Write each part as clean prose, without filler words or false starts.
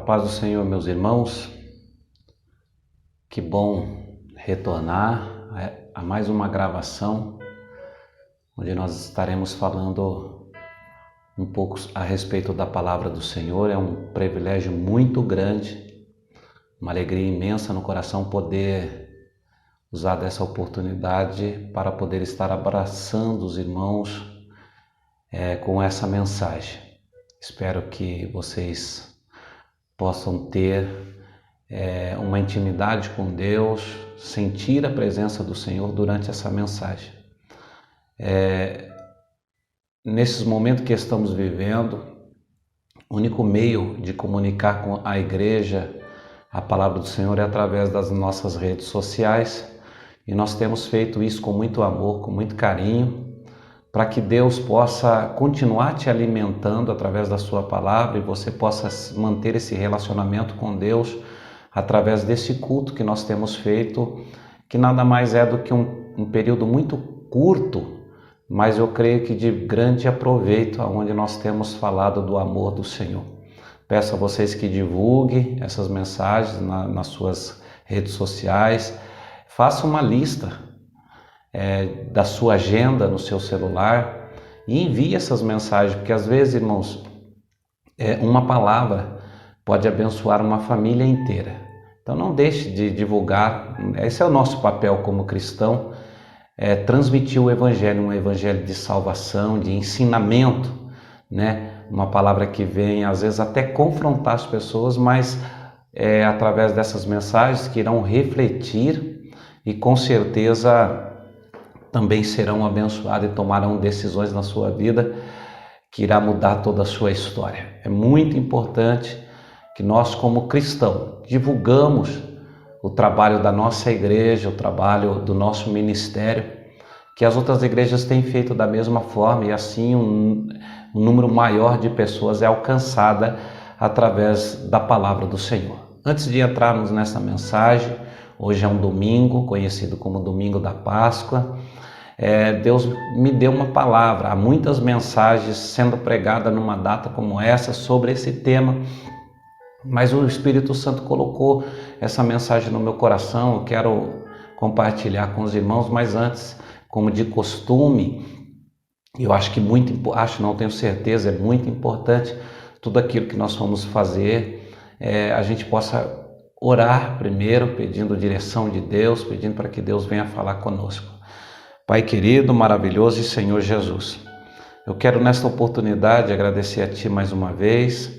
paz do Senhor, meus irmãos. Que bom retornar a mais uma gravação, onde nós estaremos falando um pouco a respeito da palavra do Senhor. É um privilégio muito grande, uma alegria imensa no coração poder usar dessa oportunidade para poder estar abraçando os irmãos com essa mensagem. Espero que vocês possam ter uma intimidade com Deus, sentir a presença do Senhor durante essa mensagem. Nesses momentos que estamos vivendo, o único meio de comunicar com a igreja a palavra do Senhor é através das nossas redes sociais, e nós temos feito isso com muito amor, com muito carinho, para que Deus possa continuar te alimentando através da sua palavra e você possa manter esse relacionamento com Deus através desse culto que nós temos feito, que nada mais é do que um período muito curto, mas eu creio que de grande aproveito, onde nós temos falado do amor do Senhor. Peço a vocês que divulguem essas mensagens nas suas redes sociais, faça uma lista da sua agenda no seu celular e envie essas mensagens, porque às vezes, irmãos, uma palavra pode abençoar uma família inteira. Então não deixe de divulgar. Esse é o nosso papel como cristão, transmitir o evangelho, um evangelho de salvação, de ensinamento, né? Uma palavra que vem às vezes até confrontar as pessoas, mas através dessas mensagens que irão refletir e com certeza também serão abençoados e tomarão decisões na sua vida que irá mudar toda a sua história. É muito importante que nós, como cristãos, divulgamos o trabalho da nossa igreja, o trabalho do nosso ministério, que as outras igrejas têm feito da mesma forma, e assim um número maior de pessoas é alcançada através da palavra do Senhor. Antes de entrarmos nessa mensagem, hoje é um domingo, conhecido como Domingo da Páscoa. Deus me deu uma palavra. Há muitas mensagens sendo pregadas numa data como essa sobre esse tema, mas o Espírito Santo colocou essa mensagem no meu coração. Eu quero compartilhar com os irmãos, mas antes, como de costume, eu acho que tenho certeza, é muito importante tudo aquilo que nós vamos fazer, a gente possa orar primeiro, pedindo direção de Deus, pedindo para que Deus venha falar conosco. Pai querido, maravilhoso e Senhor Jesus, eu quero nesta oportunidade agradecer a Ti mais uma vez,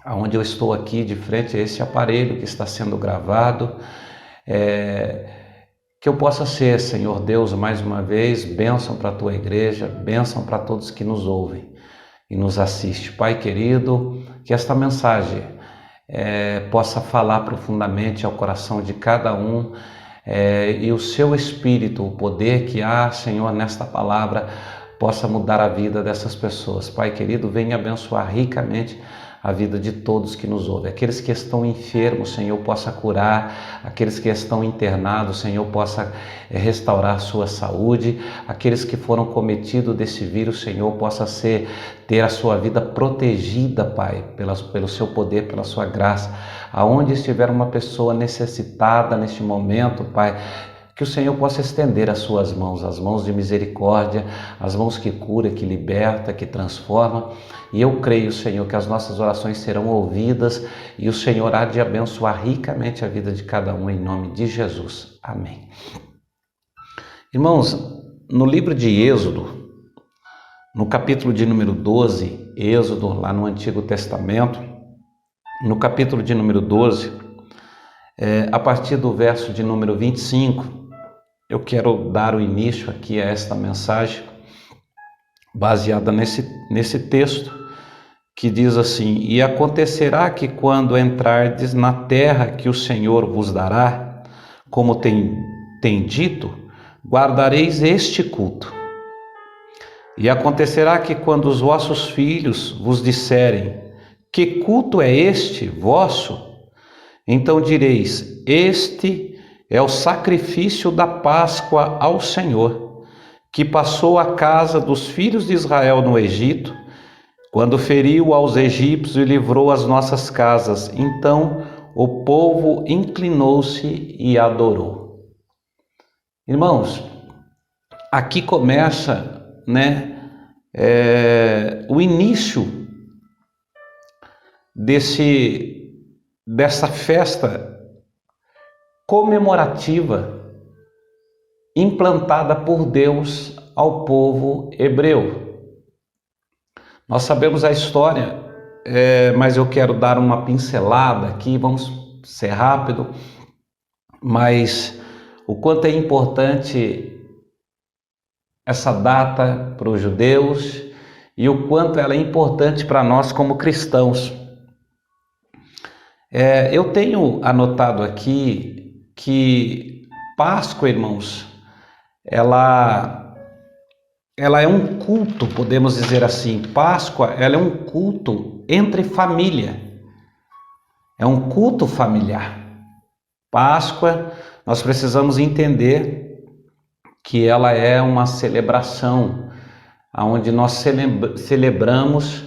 aonde eu estou aqui de frente a esse aparelho que está sendo gravado, que eu possa ser, Senhor Deus, mais uma vez, bênção para a Tua igreja, bênção para todos que nos ouvem e nos assistem. Pai querido, que esta mensagem possa falar profundamente ao coração de cada um, e o Seu Espírito, o poder que há, Senhor, nesta palavra, possa mudar a vida dessas pessoas. Pai querido, venha abençoar ricamente a vida de todos que nos ouvem. Aqueles que estão enfermos, Senhor, possa curar. Aqueles que estão internados, Senhor, possa restaurar sua saúde. Aqueles que foram cometidos desse vírus, Senhor, possa ter a sua vida protegida, Pai, pelo Seu poder, pela Sua graça. Aonde estiver uma pessoa necessitada neste momento, Pai, que o Senhor possa estender as Suas mãos, as mãos de misericórdia, as mãos que cura, que liberta, que transforma. E eu creio, Senhor, que as nossas orações serão ouvidas e o Senhor há de abençoar ricamente a vida de cada um, em nome de Jesus. Amém. Irmãos, no livro de Êxodo, no capítulo de número 12, Êxodo, lá no Antigo Testamento, no capítulo de número 12, a partir do verso de número 25, eu quero dar o início aqui a esta mensagem, baseada nesse texto, que diz assim: E acontecerá que quando entrardes na terra que o Senhor vos dará, como tem dito, guardareis este culto. E acontecerá que quando os vossos filhos vos disserem: Que culto é este vosso? Então direis: Este é o sacrifício da Páscoa ao Senhor, que passou a casa dos filhos de Israel no Egito, quando feriu aos egípcios e livrou as nossas casas. Então o povo inclinou-se e adorou. Irmãos, aqui começa, o início dessa festa comemorativa implantada por Deus ao povo hebreu. Nós sabemos a história, mas eu quero dar uma pincelada aqui, vamos ser rápido, mas o quanto é importante essa data para os judeus e o quanto ela é importante para nós como cristãos. Eu tenho anotado aqui que Páscoa, irmãos, ela é um culto, podemos dizer assim. Páscoa, ela é um culto entre família. É um culto familiar. Páscoa, nós precisamos entender que ela é uma celebração onde nós celebramos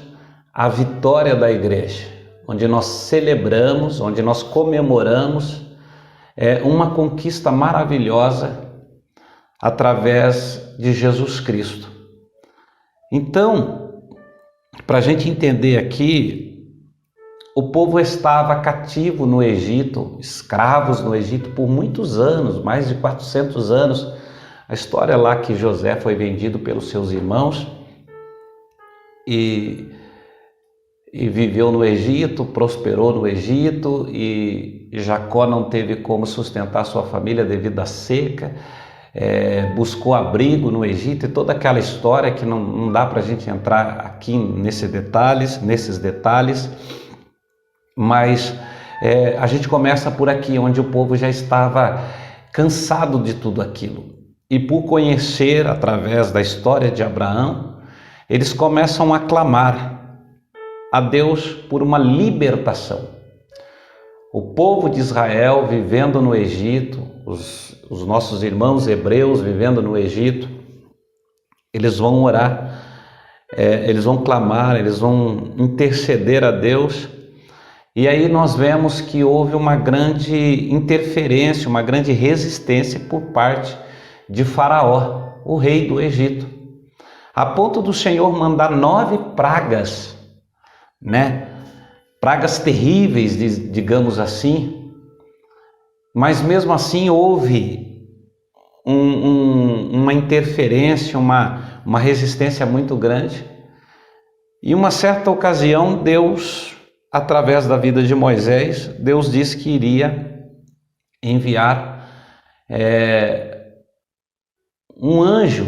a vitória da igreja, onde nós celebramos, onde nós comemoramos uma conquista maravilhosa através de Jesus Cristo. Então, para a gente entender aqui, o povo estava cativo no Egito, escravos no Egito por muitos anos, mais de 400 anos. A história lá que José foi vendido pelos seus irmãos e viveu no Egito, prosperou no Egito, e Jacó não teve como sustentar sua família devido à seca, buscou abrigo no Egito, e toda aquela história que não dá para a gente entrar aqui nesses detalhes, mas a gente começa por aqui, onde o povo já estava cansado de tudo aquilo. E por conhecer, através da história de Abraão, eles começam a clamar a Deus por uma libertação. O povo de Israel vivendo no Egito, os nossos irmãos hebreus vivendo no Egito, eles vão orar, eles vão clamar, eles vão interceder a Deus. E aí nós vemos que houve uma grande interferência, uma grande resistência por parte de Faraó, o rei do Egito, a ponto do Senhor mandar 9 pragas, pragas terríveis, digamos assim, mas mesmo assim houve uma interferência, uma resistência muito grande. E uma certa ocasião, Deus, através da vida de Moisés, Deus disse que iria enviar um anjo.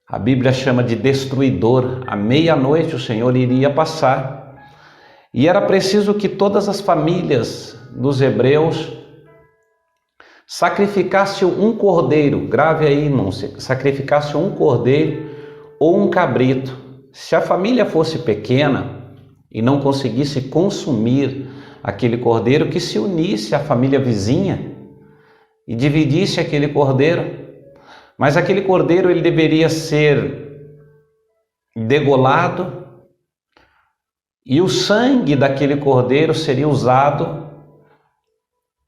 A Bíblia chama de destruidor. À meia-noite o Senhor iria passar, e era preciso que todas as famílias dos hebreus sacrificassem um cordeiro. Grave aí, irmão, sacrificasse um cordeiro ou um cabrito. Se a família fosse pequena e não conseguisse consumir aquele cordeiro, que se unisse à família vizinha e dividisse aquele cordeiro. Mas aquele cordeiro, ele deveria ser degolado, e o sangue daquele cordeiro seria usado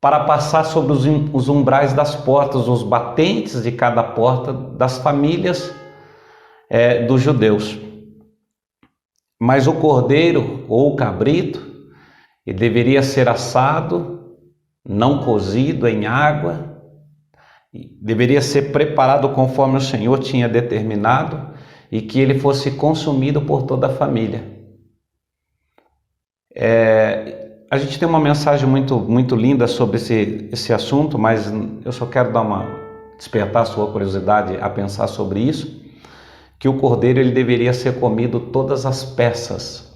para passar sobre os umbrais das portas, os batentes de cada porta das famílias dos judeus. Mas o cordeiro ou o cabrito, ele deveria ser assado, não cozido em água, deveria ser preparado conforme o Senhor tinha determinado, e que ele fosse consumido por toda a família. A gente tem uma mensagem muito linda sobre esse assunto, mas eu só quero despertar a sua curiosidade a pensar sobre isso, que o cordeiro, ele deveria ser comido todas as peças.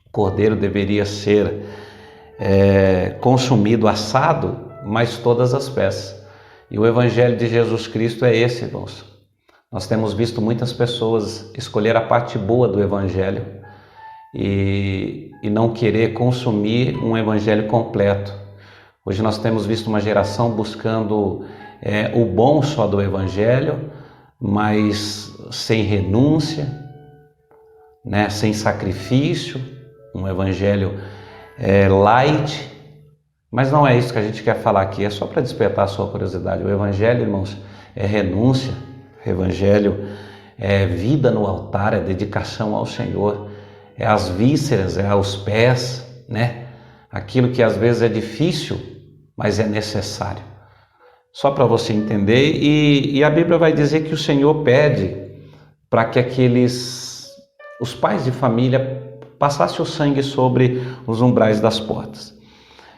O cordeiro deveria ser consumido assado, mas todas as peças. E o Evangelho de Jesus Cristo é esse, irmãos. Nós temos visto muitas pessoas escolher a parte boa do Evangelho e não querer consumir um Evangelho completo. Hoje nós temos visto uma geração buscando o bom só do Evangelho, mas sem renúncia, né, sem sacrifício, um evangelho light, mas não é isso que a gente quer falar aqui, é só para despertar a sua curiosidade. O evangelho, irmãos, é renúncia, o evangelho é vida no altar, é dedicação ao Senhor, é as vísceras, é aos pés, né? Aquilo que às vezes é difícil, mas é necessário. Só para você entender, e a Bíblia vai dizer que o Senhor pede para que os pais de família passassem o sangue sobre os umbrais das portas.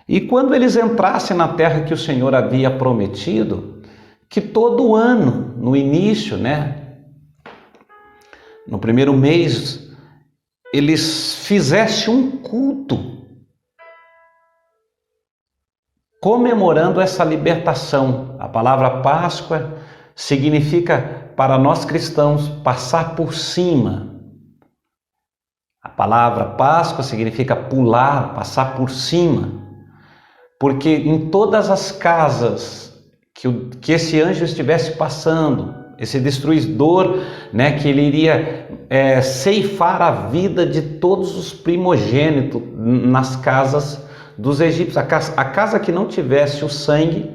E quando eles entrassem na terra que o Senhor havia prometido, que todo ano, no início, né, no primeiro mês, eles fizessem um culto comemorando essa libertação. A palavra Páscoa significa, para nós cristãos, passar por cima. A palavra Páscoa significa pular, passar por cima. Porque em todas as casas que esse anjo estivesse passando, esse destruidor, né, que ele iria ceifar a vida de todos os primogênitos nas casas dos egípcios. A casa que não tivesse o sangue,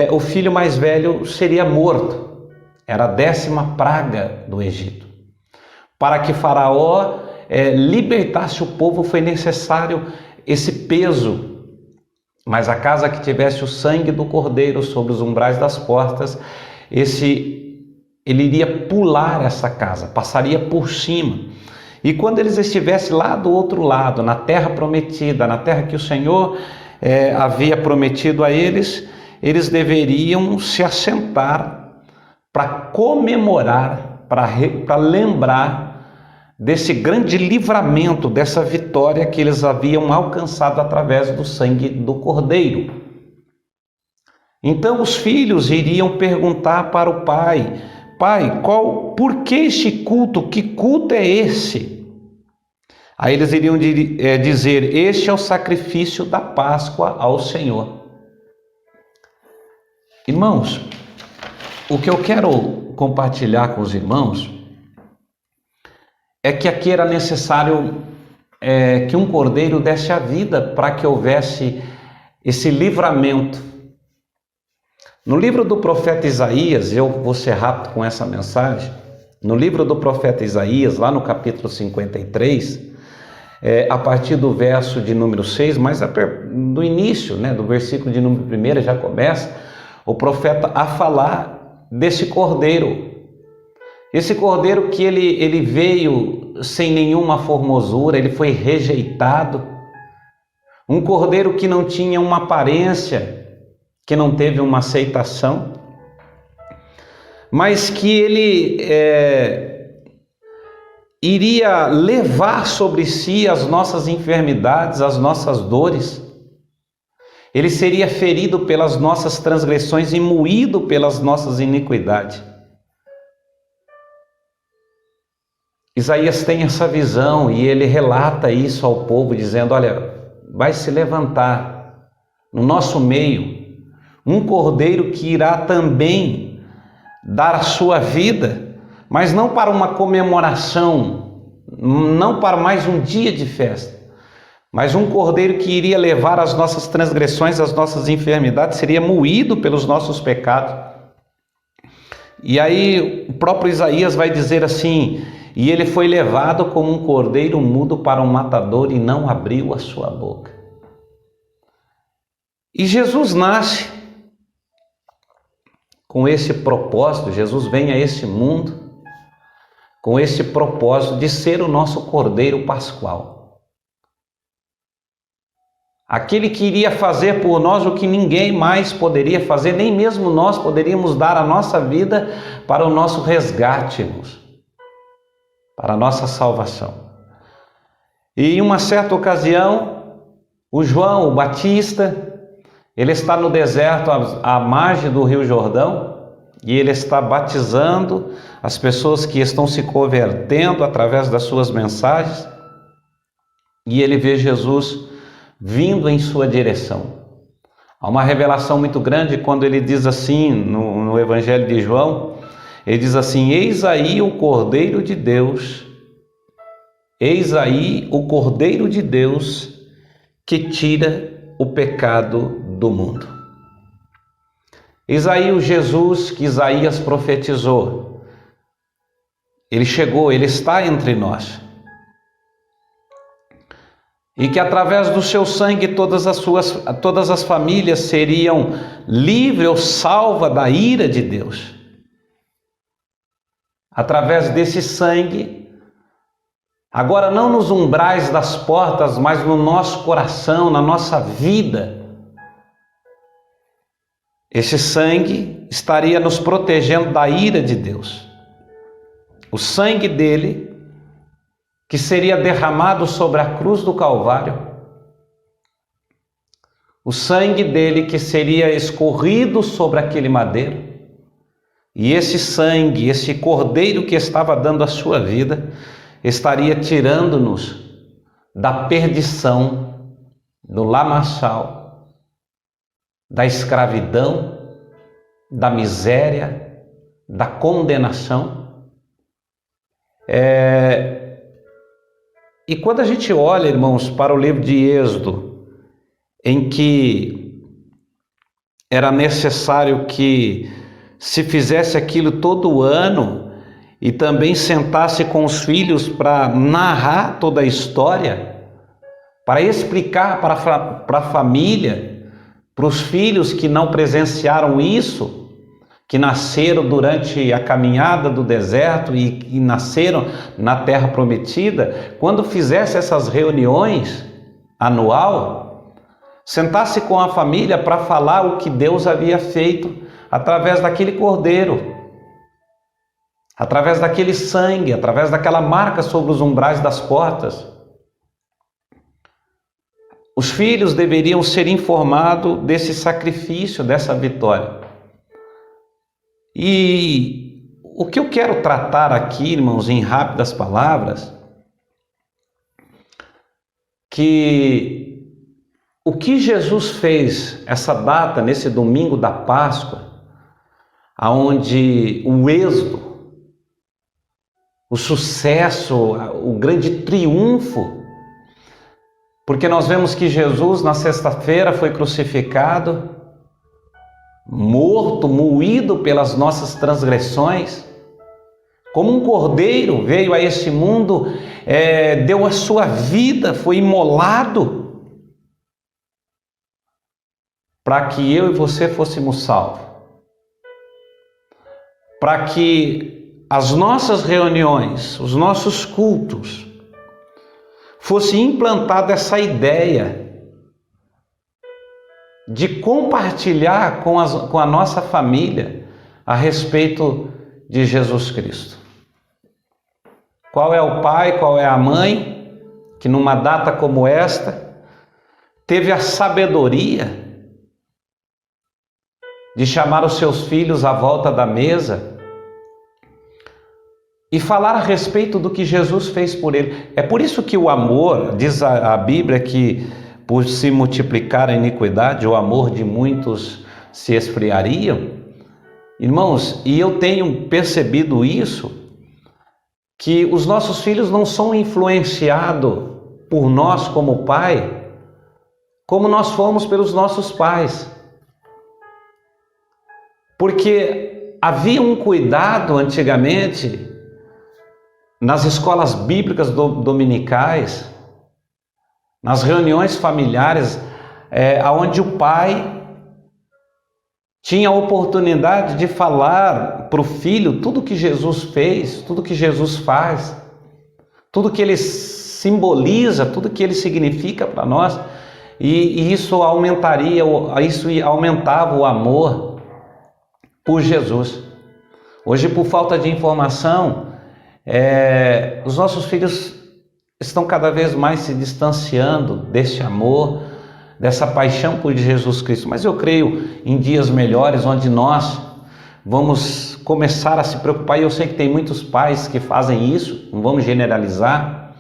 o filho mais velho seria morto. Era a 10ª praga do Egito. Para que Faraó libertasse o povo, foi necessário esse peso. Mas a casa que tivesse o sangue do cordeiro sobre os umbrais das portas, ele iria pular essa casa, passaria por cima. E quando eles estivessem lá do outro lado, na terra prometida, na terra que o Senhor havia prometido a eles, eles deveriam se assentar para comemorar, para lembrar desse grande livramento, dessa vitória que eles haviam alcançado através do sangue do Cordeiro. Então os filhos iriam perguntar para o pai: pai, por que este culto? Que culto é esse? Aí eles iriam dizer: este é o sacrifício da Páscoa ao Senhor. Irmãos, o que eu quero compartilhar com os irmãos é que aqui era necessário que um cordeiro desse a vida para que houvesse esse livramento. No livro do profeta Isaías, eu vou ser rápido com essa mensagem, no livro do profeta Isaías, lá no capítulo 53, a partir do verso de número 6, mas do início, né, do versículo de número 1, já começa o profeta a falar desse cordeiro. Esse cordeiro que ele veio sem nenhuma formosura, ele foi rejeitado. Um cordeiro que não tinha uma aparência, que não teve uma aceitação, mas que ele iria levar sobre si as nossas enfermidades, as nossas dores. Ele seria ferido pelas nossas transgressões e moído pelas nossas iniquidades. Isaías tem essa visão e ele relata isso ao povo, dizendo: olha, vai se levantar no nosso meio um cordeiro que irá também dar a sua vida, mas não para uma comemoração, não para mais um dia de festa, mas um cordeiro que iria levar as nossas transgressões, as nossas enfermidades, seria moído pelos nossos pecados. E aí o próprio Isaías vai dizer assim: e ele foi levado como um cordeiro mudo para um matador e não abriu a sua boca. E Jesus nasce com esse propósito, Jesus vem a esse mundo com esse propósito de ser o nosso cordeiro pascual. Aquele que iria fazer por nós o que ninguém mais poderia fazer, nem mesmo nós poderíamos dar a nossa vida para o nosso resgate, irmãos, para a nossa salvação. E em uma certa ocasião, o João, o Batista, ele está no deserto à margem do Rio Jordão e ele está batizando as pessoas que estão se convertendo através das suas mensagens, e ele vê Jesus vindo em sua direção. Há uma revelação muito grande quando ele diz assim no Evangelho de João, ele diz assim: eis aí o Cordeiro de Deus Eis aí o Cordeiro de Deus que tira o pecado do mundo. Eis aí o Jesus que Isaías profetizou. Ele chegou, ele está entre nós. E que através do seu sangue todas as famílias seriam livres ou salvas da ira de Deus. Através desse sangue, agora não nos umbrais das portas, mas no nosso coração, na nossa vida, esse sangue estaria nos protegendo da ira de Deus. O sangue dele, que seria derramado sobre a cruz do Calvário, o sangue dele que seria escorrido sobre aquele madeiro, e esse sangue, esse cordeiro que estava dando a sua vida, estaria tirando-nos da perdição, do lamaçal, da escravidão, da miséria, da condenação. E quando a gente olha, irmãos, para o livro de Êxodo, em que era necessário que se fizesse aquilo todo ano e também sentasse com os filhos para narrar toda a história, para explicar para a família, para os filhos que não presenciaram isso, que nasceram durante a caminhada do deserto e nasceram na terra prometida, quando fizesse essas reuniões anual, sentasse com a família para falar o que Deus havia feito através daquele cordeiro, através daquele sangue, através daquela marca sobre os umbrais das portas. Os filhos deveriam ser informados desse sacrifício, dessa vitória. E o que eu quero tratar aqui, irmãos, em rápidas palavras, que o que Jesus fez essa data, nesse domingo da Páscoa, aonde o êxodo, o sucesso, o grande triunfo, porque nós vemos que Jesus na sexta-feira foi crucificado, morto, moído pelas nossas transgressões, como um cordeiro veio a esse mundo, deu a sua vida, foi imolado, para que eu e você fôssemos salvos, para que as nossas reuniões, os nossos cultos, fosse implantada essa ideia de compartilhar com a nossa família a respeito de Jesus Cristo. Qual é o pai, qual é a mãe que numa data como esta teve a sabedoria de chamar os seus filhos à volta da mesa e falar a respeito do que Jesus fez por ele? É por isso que o amor, diz a Bíblia, que por se multiplicar a iniquidade, o amor de muitos se esfriaria. Irmãos, e eu tenho percebido isso, que os nossos filhos não são influenciados por nós como pai, como nós fomos pelos nossos pais. Porque havia um cuidado antigamente nas escolas bíblicas dominicais, nas reuniões familiares, onde o pai tinha a oportunidade de falar para o filho tudo que Jesus fez, tudo que Jesus faz, tudo que ele simboliza, tudo que ele significa para nós, e isso aumentava o amor por Jesus. Hoje, por falta de informação, os nossos filhos estão cada vez mais se distanciando desse amor, dessa paixão por Jesus Cristo. Mas eu creio em dias melhores, onde nós vamos começar a se preocupar, e eu sei que tem muitos pais que fazem isso, não vamos generalizar,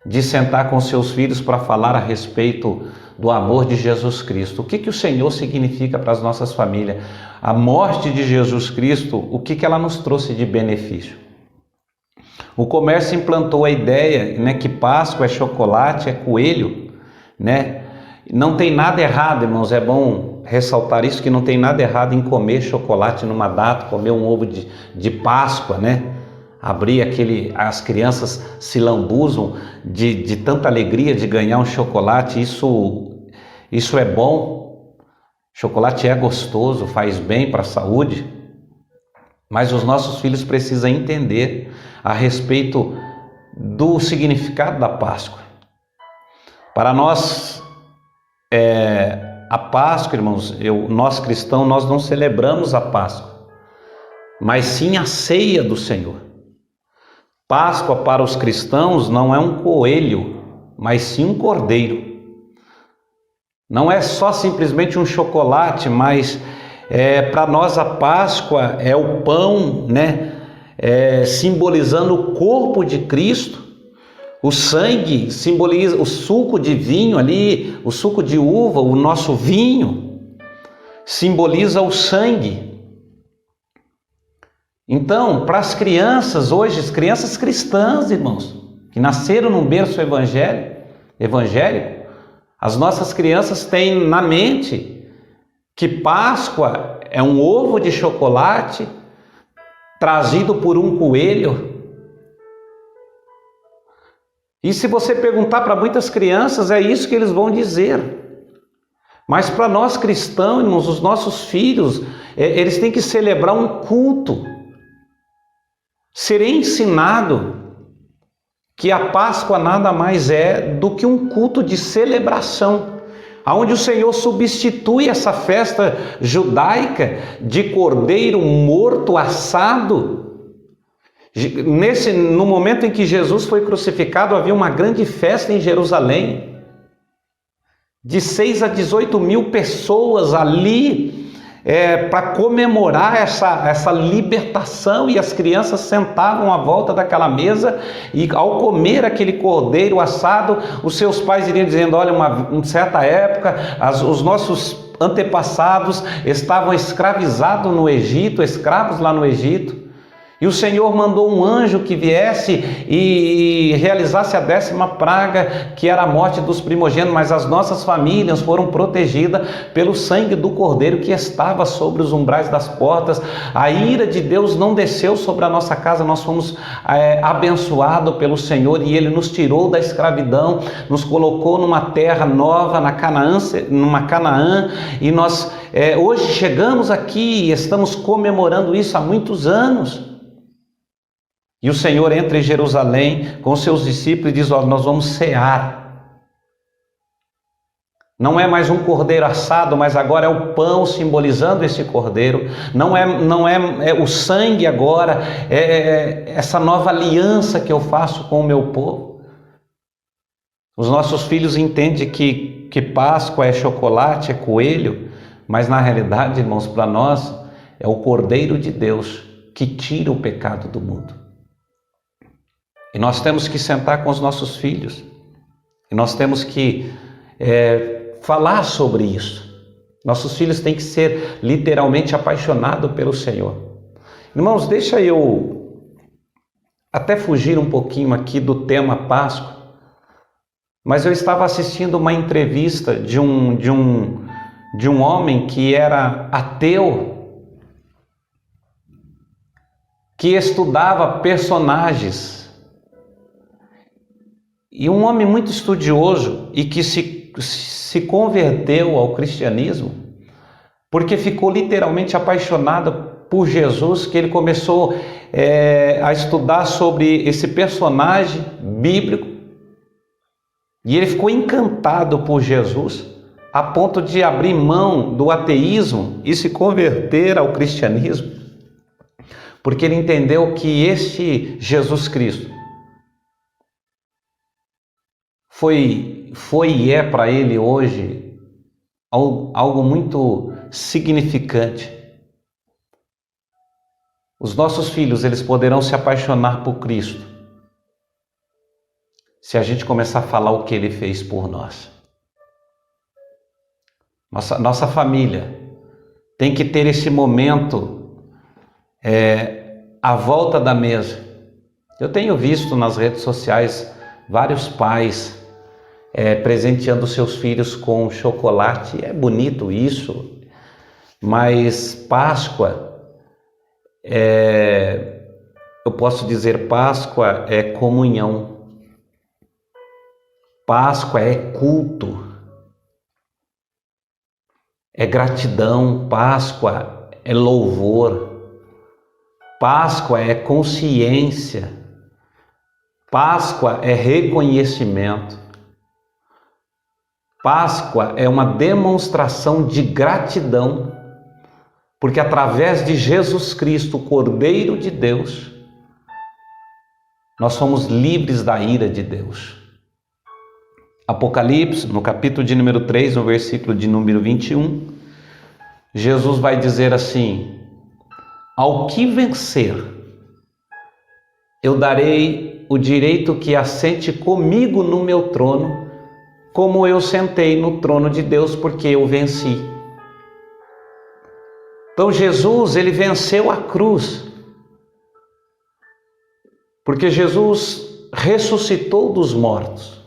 de sentar com seus filhos para falar a respeito do amor de Jesus Cristo. O que o Senhor significa para as nossas famílias? A morte de Jesus Cristo, o que ela nos trouxe de benefício? O comércio implantou a ideia, né, que Páscoa é chocolate, é coelho, né? Não tem nada errado, irmãos, é bom ressaltar isso, que não tem nada errado em comer chocolate numa data, comer um ovo de Páscoa, né? As crianças se lambuzam de tanta alegria de ganhar um chocolate, isso é bom. Chocolate é gostoso, faz bem para a saúde, mas os nossos filhos precisam entender a respeito do significado da Páscoa. Para nós, a Páscoa, irmãos, nós cristãos, nós não celebramos a Páscoa, mas sim a ceia do Senhor. Páscoa para os cristãos não é um coelho, mas sim um cordeiro. Não é só simplesmente um chocolate, mas para nós a Páscoa é o pão, né? Simbolizando o corpo de Cristo. O sangue simboliza o suco de vinho ali, o suco de uva, o nosso vinho, simboliza o sangue. Então, para as crianças hoje, as crianças cristãs, irmãos, que nasceram num berço evangélico, as nossas crianças têm na mente que Páscoa é um ovo de chocolate trazido por um coelho. E se você perguntar para muitas crianças, é isso que eles vão dizer. Mas para nós cristãos, irmãos, os nossos filhos, eles têm que celebrar um culto. Ser ensinado que a Páscoa nada mais é do que um culto de celebração, onde o Senhor substitui essa festa judaica de cordeiro morto, assado. No momento em que Jesus foi crucificado, havia uma grande festa em Jerusalém, de 6 a 18 mil pessoas ali, para comemorar essa libertação, e as crianças sentavam à volta daquela mesa, e ao comer aquele cordeiro assado, os seus pais iriam dizendo: olha, em certa época, os nossos antepassados estavam escravizados no Egito, escravos lá no Egito, e o Senhor mandou um anjo que viesse e realizasse a 10ª praga, que era a morte dos primogênitos, mas as nossas famílias foram protegidas pelo sangue do Cordeiro que estava sobre os umbrais das portas. A ira de Deus não desceu sobre a nossa casa, nós fomos abençoados pelo Senhor, e Ele nos tirou da escravidão, nos colocou numa terra nova, numa Canaã, e nós hoje chegamos aqui e estamos comemorando isso há muitos anos. E o Senhor entra em Jerusalém com seus discípulos e diz: nós vamos cear. Não é mais um cordeiro assado, mas agora é o pão simbolizando esse cordeiro. Não é o sangue agora, é essa nova aliança que eu faço com o meu povo. Os nossos filhos entendem que Páscoa é chocolate, é coelho, mas na realidade, irmãos, para nós é o Cordeiro de Deus que tira o pecado do mundo. E nós temos que sentar com os nossos filhos, e nós temos que falar sobre isso. Nossos filhos têm que ser literalmente apaixonados pelo Senhor. Irmãos, deixa eu até fugir um pouquinho aqui do tema Páscoa, mas eu estava assistindo uma entrevista de um homem que era ateu, que estudava personagens. E um homem muito estudioso, e que se converteu ao cristianismo, porque ficou literalmente apaixonado por Jesus, que ele começou a estudar sobre esse personagem bíblico, e ele ficou encantado por Jesus, a ponto de abrir mão do ateísmo e se converter ao cristianismo, porque ele entendeu que este Jesus Cristo foi e é para ele hoje algo muito significante. Os nossos filhos, eles poderão se apaixonar por Cristo se a gente começar a falar o que Ele fez por nós. Nossa família tem que ter esse momento à volta da mesa, Eu tenho visto nas redes sociais vários pais presenteando seus filhos com chocolate. É bonito isso, mas Páscoa, eu posso dizer, Páscoa é comunhão, Páscoa é culto, é gratidão, Páscoa é louvor, Páscoa é consciência, Páscoa é reconhecimento, Páscoa é uma demonstração de gratidão, porque através de Jesus Cristo, o Cordeiro de Deus, nós somos livres da ira de Deus. Apocalipse, no capítulo de número 3, no versículo de número 21, Jesus vai dizer assim: ao que vencer, eu darei o direito que assente comigo no meu trono, como eu sentei no trono de Deus, porque eu venci. Então Jesus, ele venceu a cruz, porque Jesus ressuscitou dos mortos.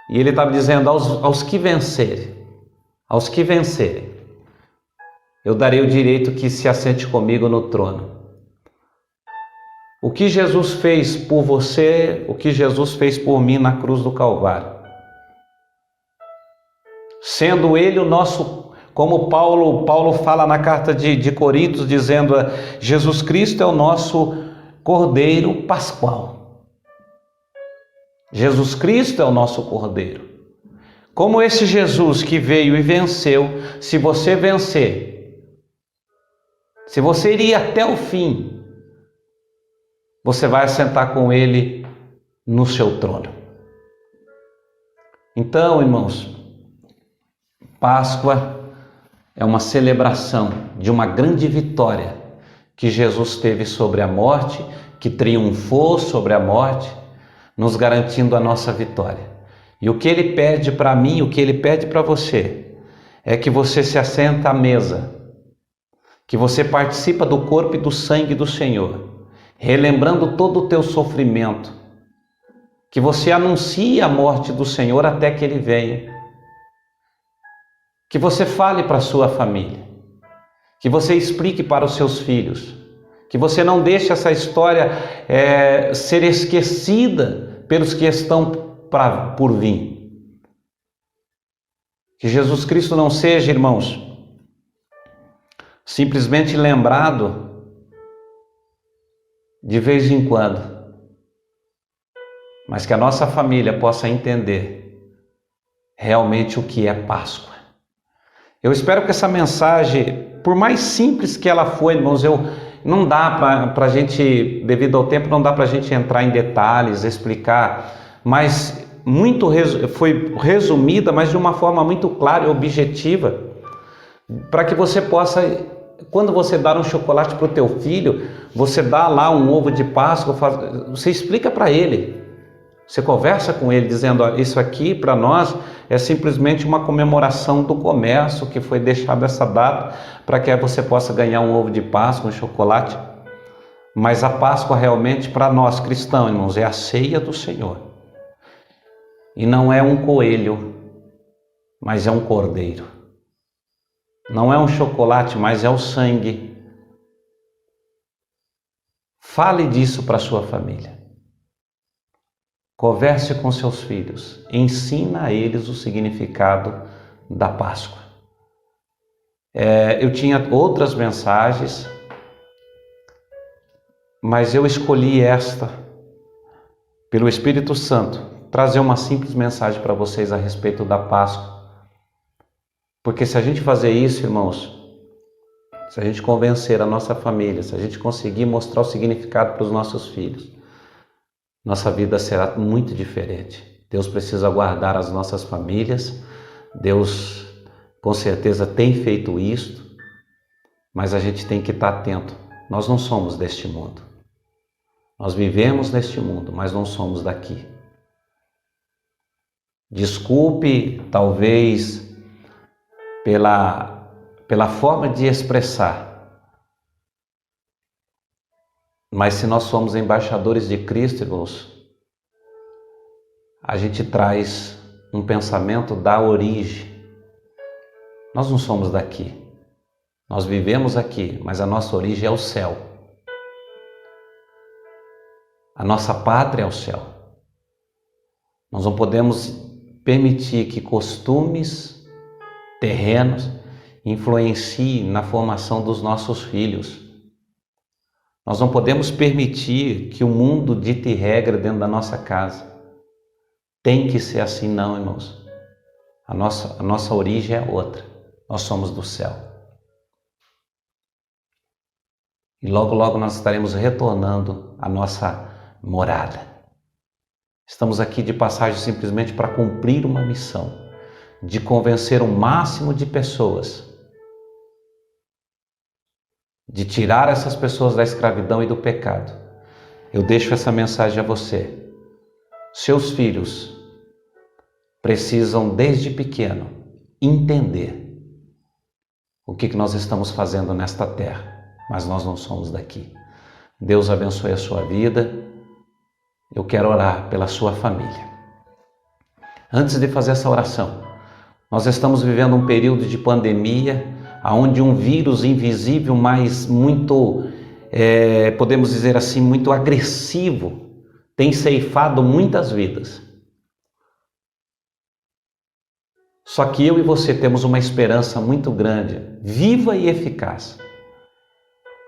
E ele estava dizendo aos que vencerem, eu darei o direito que se assente comigo no trono. O que Jesus fez por você, o que Jesus fez por mim na cruz do Calvário. Sendo ele o nosso, como Paulo fala na carta de Coríntios, dizendo, Jesus Cristo é o nosso Cordeiro Pascual. Jesus Cristo é o nosso Cordeiro. Como esse Jesus que veio e venceu, se você vencer, se você ir até o fim, você vai assentar com ele no seu trono. Então, irmãos, Páscoa é uma celebração de uma grande vitória que Jesus teve sobre a morte, que triunfou sobre a morte, nos garantindo a nossa vitória. E o que ele pede para mim, o que ele pede para você, é que você se assenta à mesa, que você participa do corpo e do sangue do Senhor, relembrando todo o teu sofrimento, que você anuncie a morte do Senhor até que ele venha, que você fale para a sua família, que você explique para os seus filhos, que você não deixe essa história ser esquecida pelos que estão por vir. Que Jesus Cristo não seja, irmãos, simplesmente lembrado de vez em quando, mas que a nossa família possa entender realmente o que é Páscoa. Eu espero que essa mensagem, por mais simples que ela foi, irmãos, não dá para a gente, devido ao tempo, não dá para a gente entrar em detalhes, explicar, mas foi resumida, mas de uma forma muito clara e objetiva, para que você possa, quando você dar um chocolate para o teu filho, você dá lá um ovo de Páscoa, você explica para ele, você conversa com ele dizendo, isso aqui para nós é simplesmente uma comemoração do comércio que foi deixado essa data para que você possa ganhar um ovo de Páscoa, um chocolate. Mas a Páscoa realmente para nós cristãos, irmãos, é a ceia do Senhor. E não é um coelho, mas é um cordeiro. Não é um chocolate, mas é o sangue. Fale disso para a sua família. Converse com seus filhos, ensina a eles o significado da Páscoa. Eu tinha outras mensagens, mas eu escolhi esta, pelo Espírito Santo, trazer uma simples mensagem para vocês a respeito da Páscoa. Porque se a gente fazer isso, irmãos, se a gente convencer a nossa família, se a gente conseguir mostrar o significado para os nossos filhos, nossa vida será muito diferente. Deus precisa guardar as nossas famílias. Deus, com certeza, tem feito isto, mas a gente tem que estar atento. Nós não somos deste mundo. Nós vivemos neste mundo, mas não somos daqui. Desculpe, talvez, pela forma de expressar. Mas se nós somos embaixadores de Cristo, irmãos, a gente traz um pensamento da origem. Nós não somos daqui. Nós vivemos aqui, mas a nossa origem é o céu. A nossa pátria é o céu. Nós não podemos permitir que costumes terrenos influenciem na formação dos nossos filhos. Nós não podemos permitir que o mundo dite regra dentro da nossa casa. Tem que ser assim não, irmãos. A nossa origem é outra. Nós somos do céu. E logo, logo nós estaremos retornando à nossa morada. Estamos aqui de passagem simplesmente para cumprir uma missão, de convencer o máximo de pessoas, de tirar essas pessoas da escravidão e do pecado. Eu deixo essa mensagem a você. Seus filhos precisam, desde pequeno, entender o que nós estamos fazendo nesta terra, mas nós não somos daqui. Deus abençoe a sua vida. Eu quero orar pela sua família. Antes de fazer essa oração, nós estamos vivendo um período de pandemia, onde um vírus invisível, mas muito, podemos dizer assim, muito agressivo, tem ceifado muitas vidas. Só que eu e você temos uma esperança muito grande, viva e eficaz.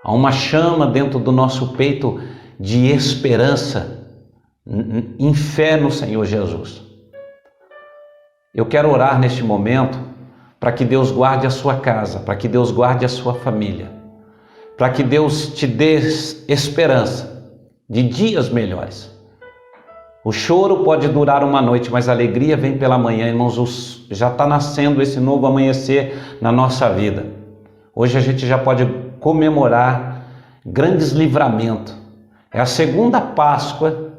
Há uma chama dentro do nosso peito de esperança, em fé no Senhor Jesus. Eu quero orar neste momento para que Deus guarde a sua casa, para que Deus guarde a sua família, para que Deus te dê esperança de dias melhores. O choro pode durar uma noite, mas a alegria vem pela manhã, irmãos. Já está nascendo esse novo amanhecer na nossa vida. Hoje a gente já pode comemorar grandes livramentos. É a segunda Páscoa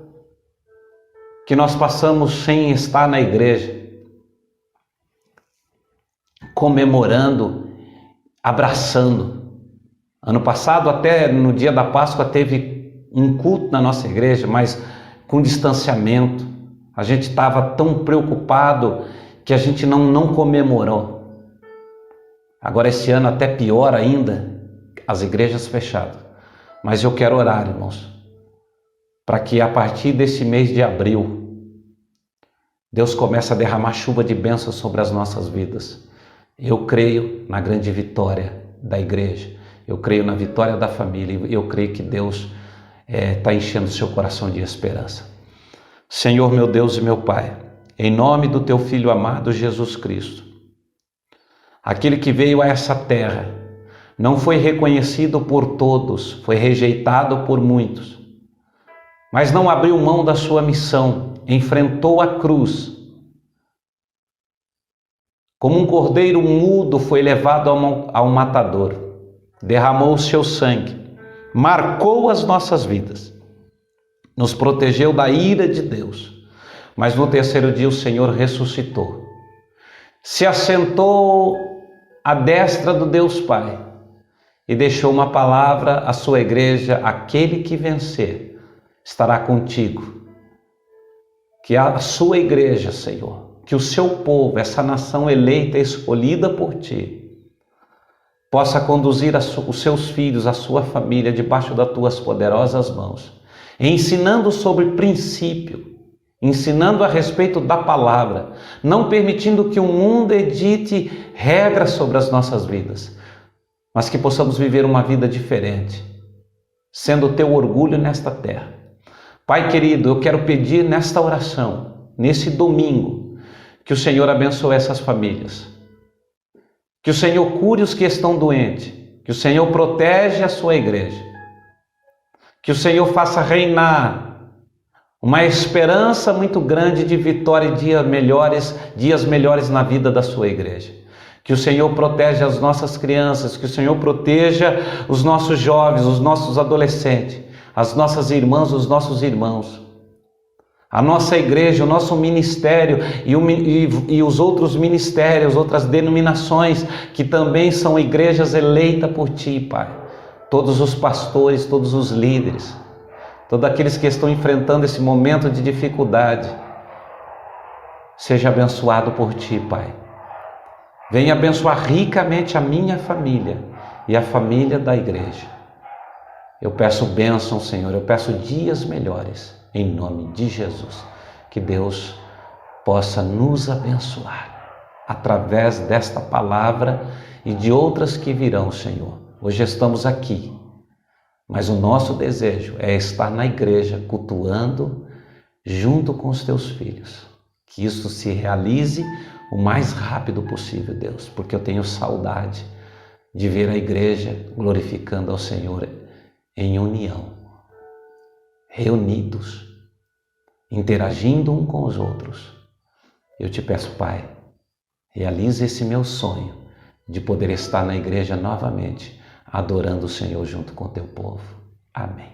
que nós passamos sem estar na igreja, comemorando, abraçando. Ano passado, até no dia da Páscoa, teve um culto na nossa igreja, mas com distanciamento. A gente estava tão preocupado que a gente não comemorou. Agora esse ano até pior ainda, as igrejas fechadas. Mas eu quero orar, irmãos, para que a partir desse mês de abril, Deus comece a derramar chuva de bênçãos sobre as nossas vidas. Eu creio na grande vitória da igreja, eu creio na vitória da família, eu creio que Deus está enchendo o seu coração de esperança. Senhor, meu Deus e meu Pai, em nome do Teu Filho amado Jesus Cristo, aquele que veio a essa terra, não foi reconhecido por todos, foi rejeitado por muitos, mas não abriu mão da sua missão, enfrentou a cruz. Como um cordeiro mudo foi levado ao matador, derramou o seu sangue, marcou as nossas vidas, nos protegeu da ira de Deus, mas no terceiro dia o Senhor ressuscitou, se assentou à destra do Deus Pai e deixou uma palavra à sua igreja: aquele que vencer estará contigo. Que a sua igreja, Senhor, que o seu povo, essa nação eleita, escolhida por Ti, possa conduzir os seus filhos, a sua família, debaixo das Tuas poderosas mãos, ensinando sobre princípio, ensinando a respeito da palavra, não permitindo que o mundo edite regras sobre as nossas vidas, mas que possamos viver uma vida diferente, sendo o Teu orgulho nesta terra. Pai querido, eu quero pedir nesta oração, nesse domingo, que o Senhor abençoe essas famílias, que o Senhor cure os que estão doentes, que o Senhor protege a sua igreja, que o Senhor faça reinar uma esperança muito grande de vitória e dias melhores na vida da sua igreja. Que o Senhor proteja as nossas crianças, que o Senhor proteja os nossos jovens, os nossos adolescentes, as nossas irmãs, os nossos irmãos, a nossa igreja, o nosso ministério e os outros ministérios, outras denominações que também são igrejas eleitas por Ti, Pai. todos os pastores, todos os líderes, todos aqueles que estão enfrentando esse momento de dificuldade. Seja abençoado por Ti, Pai. Venha abençoar ricamente a minha família e a família da igreja. Eu peço bênção, Senhor, eu peço dias melhores, em nome de Jesus. Que Deus possa nos abençoar através desta palavra e de outras que virão, Senhor. Hoje estamos aqui, mas o nosso desejo é estar na igreja cultuando junto com os Teus filhos. Que isso se realize o mais rápido possível, Deus, porque eu tenho saudade de ver a igreja glorificando ao Senhor em união, reunidos, interagindo um com os outros. Eu te peço, Pai, realize esse meu sonho de poder estar na igreja novamente, adorando o Senhor junto com o teu povo. Amém.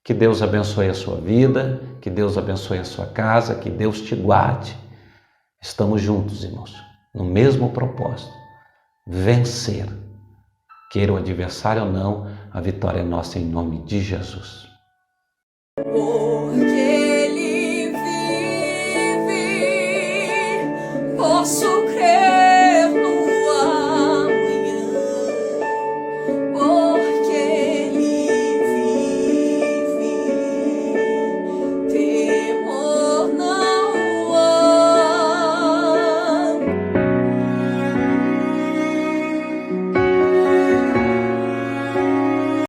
Que Deus abençoe a sua vida, que Deus abençoe a sua casa, que Deus te guarde. Estamos juntos, irmãos, no mesmo propósito, vencer. Queira o adversário ou não, a vitória é nossa em nome de Jesus. Porque Ele vive, posso